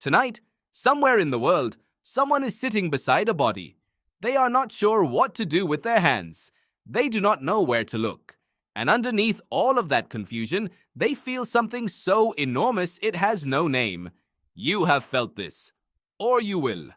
Tonight, somewhere in the world, someone is sitting beside a body. They are not sure what to do with their hands. They do not know where to look. And underneath all of that confusion, they feel something so enormous it has no name. You have felt this. Or you will.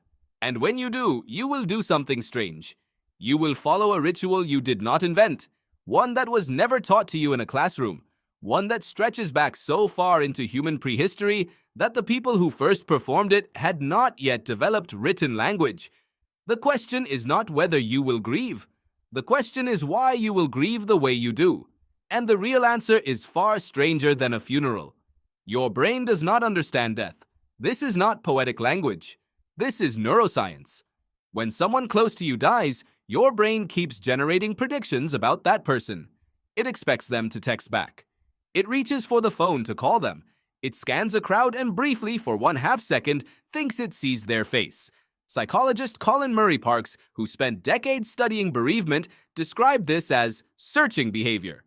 And when you do, you will do something strange. You will follow a ritual you did not invent, one that was never taught to you in a classroom, one that stretches back so far into human prehistory that the people who first performed it had not yet developed written language. The question is not whether you will grieve. The question is why you will grieve the way you do. And the real answer is far stranger than a funeral. Your brain does not understand death. This is not poetic language. This is neuroscience. When someone close to you dies, your brain keeps generating predictions about that person. It expects them to text back. It reaches for the phone to call them. It scans a crowd and briefly, for 1/2 second, thinks it sees their face. Psychologist Colin Murray Parks, who spent decades studying bereavement, described this as searching behavior.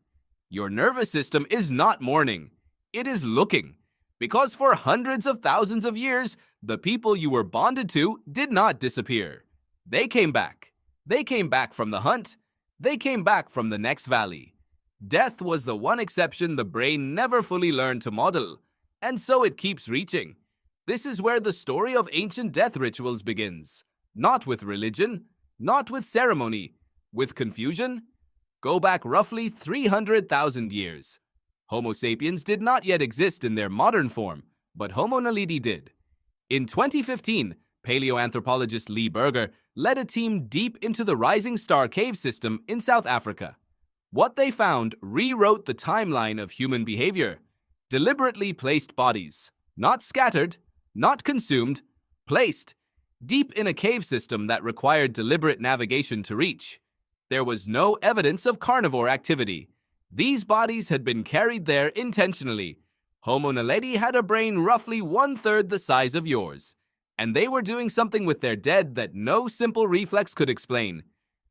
Your nervous system is not mourning. It is looking. Because for hundreds of thousands of years, the people you were bonded to did not disappear. They came back. They came back from the hunt. They came back from the next valley. Death was the one exception the brain never fully learned to model, and so it keeps reaching. This is where the story of ancient death rituals begins. Not with religion, not with ceremony, with confusion. Go back roughly 300,000 years. Homo sapiens did not yet exist in their modern form, but Homo naledi did. In 2015, paleoanthropologist Lee Berger led a team deep into the Rising Star cave system in South Africa. What they found rewrote the timeline of human behavior. Deliberately placed bodies, not scattered, not consumed, placed, deep in a cave system that required deliberate navigation to reach. There was no evidence of carnivore activity. These bodies had been carried there intentionally. Homo naledi had a brain roughly 1/3 the size of yours, and they were doing something with their dead that no simple reflex could explain.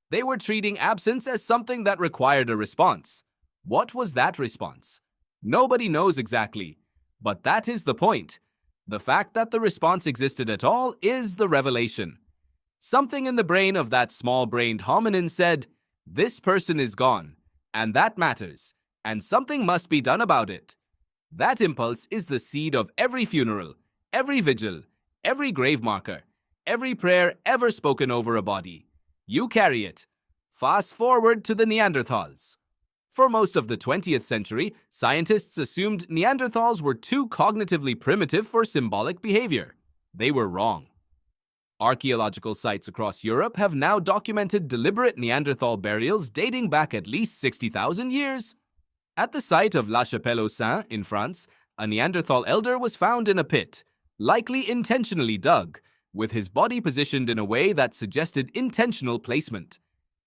They were treating absence as something that required a response. What was that response? Nobody knows exactly, but that is the point. The fact that the response existed at all is the revelation. Something in the brain of that small-brained hominin said, "This person is gone, and that matters, and something must be done about it." That impulse is the seed of every funeral, every vigil, every grave marker, every prayer ever spoken over a body. You carry it. Fast forward to the Neanderthals. For most of the 20th century, scientists assumed Neanderthals were too cognitively primitive for symbolic behavior. They were wrong. Archaeological sites across Europe have now documented deliberate Neanderthal burials dating back at least 60,000 years. At the site of La Chapelle-aux-Saints in France, a Neanderthal elder was found in a pit, likely intentionally dug, with his body positioned in a way that suggested intentional placement.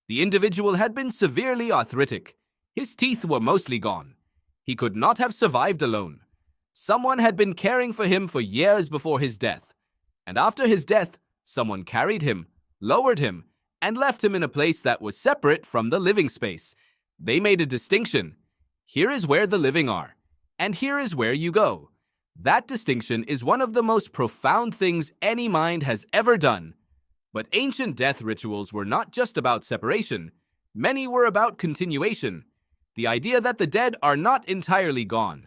The individual had been severely arthritic. His teeth were mostly gone. He could not have survived alone. Someone had been caring for him for years before his death. And after his death, someone carried him, lowered him, and left him in a place that was separate from the living space. They made a distinction. Here is where the living are, and here is where you go. That distinction is one of the most profound things any mind has ever done. But ancient death rituals were not just about separation. Many were about continuation. The idea that the dead are not entirely gone,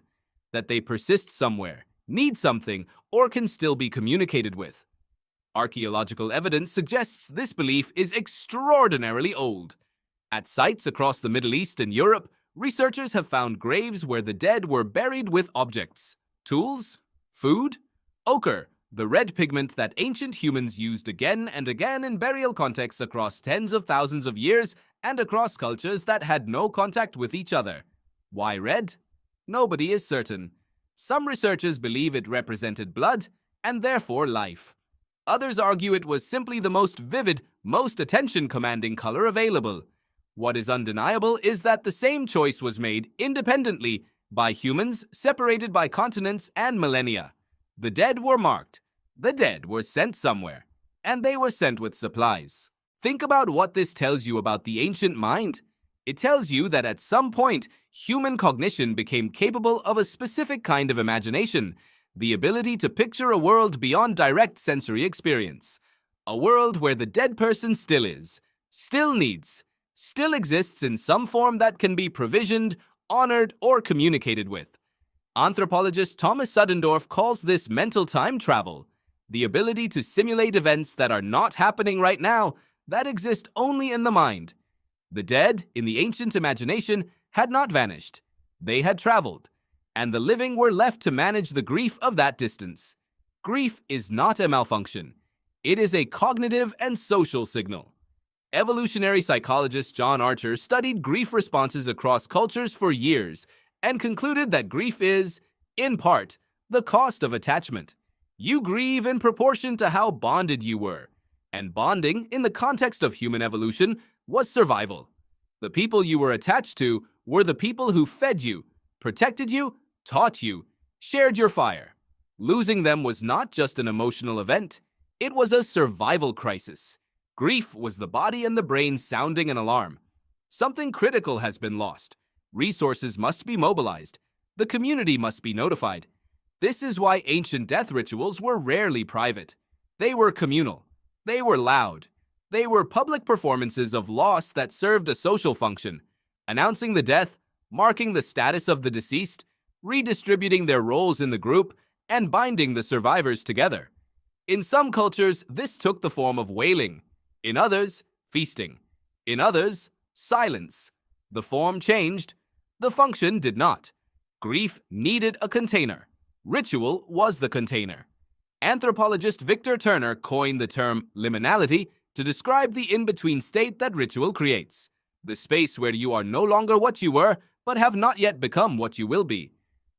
that they persist somewhere, need something, or can still be communicated with. Archaeological evidence suggests this belief is extraordinarily old. At sites across the Middle East and Europe, researchers have found graves where the dead were buried with objects, tools, food, ochre, the red pigment that ancient humans used again and again in burial contexts across tens of thousands of years and across cultures that had no contact with each other. Why red? Nobody is certain. Some researchers believe it represented blood and therefore life. Others argue it was simply the most vivid, most attention-commanding color available. What is undeniable is that the same choice was made independently by humans separated by continents and millennia. The dead were marked. The dead were sent somewhere, and they were sent with supplies. Think about what this tells you about the ancient mind. It tells you that at some point, human cognition became capable of a specific kind of imagination, the ability to picture a world beyond direct sensory experience. A world where the dead person still is, still needs, still exists in some form that can be provisioned, honored, or communicated with. Anthropologist Thomas Suddendorf calls this mental time travel, the ability to simulate events that are not happening right now, that exist only in the mind. The dead, in the ancient imagination, had not vanished. They had traveled, and the living were left to manage the grief of that distance. Grief is not a malfunction. It is a cognitive and social signal. Evolutionary psychologist John Archer studied grief responses across cultures for years and concluded that grief is, in part, the cost of attachment. You grieve in proportion to how bonded you were, and bonding, in the context of human evolution, was survival. The people you were attached to were the people who fed you, protected you, taught you, shared your fire. Losing them was not just an emotional event, it was a survival crisis. Grief was the body and the brain sounding an alarm. Something critical has been lost. Resources must be mobilized. The community must be notified. This is why ancient death rituals were rarely private. They were communal. They were loud. They were public performances of loss that served a social function, announcing the death, marking the status of the deceased, redistributing their roles in the group, and binding the survivors together. In some cultures, this took the form of wailing. In others, feasting. In others, silence. The form changed. The function did not. Grief needed a container. Ritual was the container. Anthropologist Victor Turner coined the term liminality to describe the in-between state that ritual creates. The space where you are no longer what you were, but have not yet become what you will be.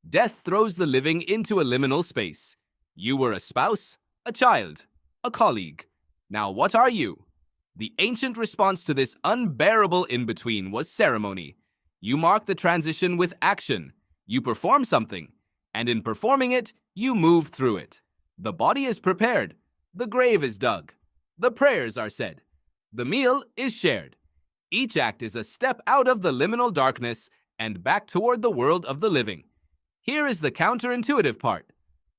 Death throws the living into a liminal space. You were a spouse, a child, a colleague. Now what are you? The ancient response to this unbearable in-between was ceremony. You mark the transition with action. You perform something, and in performing it, you move through it. The body is prepared. The grave is dug. The prayers are said. The meal is shared. Each act is a step out of the liminal darkness and back toward the world of the living. Here is the counterintuitive part.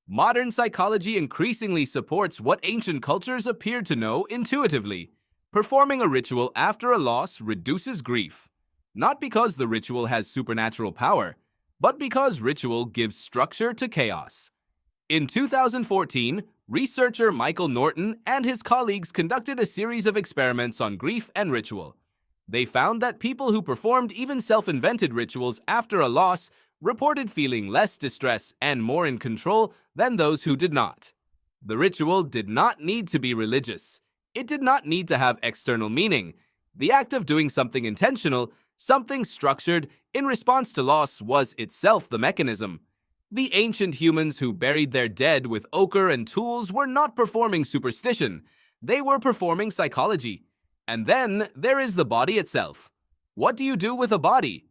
Modern psychology increasingly supports what ancient cultures appeared to know intuitively. Performing a ritual after a loss reduces grief, not because the ritual has supernatural power, but because ritual gives structure to chaos. In 2014, researcher Michael Norton and his colleagues conducted a series of experiments on grief and ritual. They found that people who performed even self-invented rituals after a loss reported feeling less distress and more in control than those who did not. The ritual did not need to be religious. It did not need to have external meaning. The act of doing something intentional, something structured, in response to loss was itself the mechanism. The ancient humans who buried their dead with ochre and tools were not performing superstition. They were performing psychology. And then there is the body itself. What do you do with a body?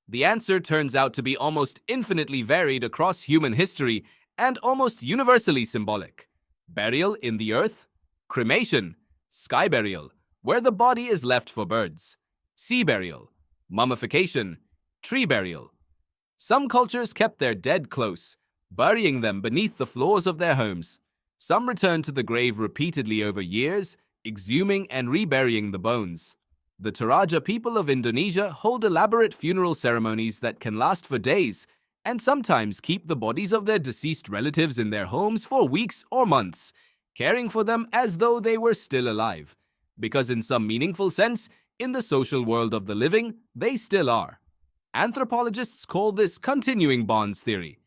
The answer turns out to be almost infinitely varied across human history and almost universally symbolic. Burial in the earth, cremation, sky burial, where the body is left for birds, sea burial, mummification, tree burial. Some cultures kept their dead close, burying them beneath the floors of their homes. Some returned to the grave repeatedly over years, exhuming and reburying the bones. The Toraja people of Indonesia hold elaborate funeral ceremonies that can last for days and sometimes keep the bodies of their deceased relatives in their homes for weeks or months, caring for them as though they were still alive, because in some meaningful sense, in the social world of the living, they still are. Anthropologists call this continuing bonds theory,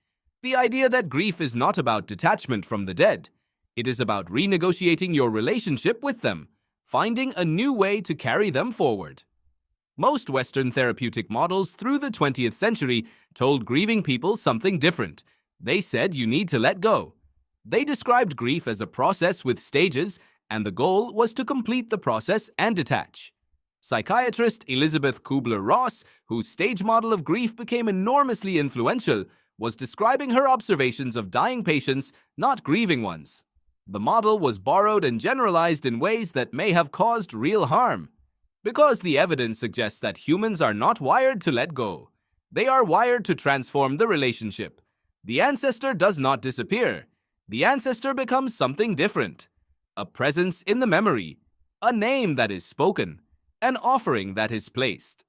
the idea that grief is not about detachment from the dead. It is about renegotiating your relationship with them, finding a new way to carry them forward. Most Western therapeutic models through the 20th century told grieving people something different. They said you need to let go. They described grief as a process with stages, and the goal was to complete the process and detach. Psychiatrist Elizabeth Kubler-Ross, whose stage model of grief became enormously influential, was describing her observations of dying patients, not grieving ones. The model was borrowed and generalized in ways that may have caused real harm. Because the evidence suggests that humans are not wired to let go. They are wired to transform the relationship. The ancestor does not disappear. The ancestor becomes something different. A presence in the memory, a name that is spoken, an offering that is placed.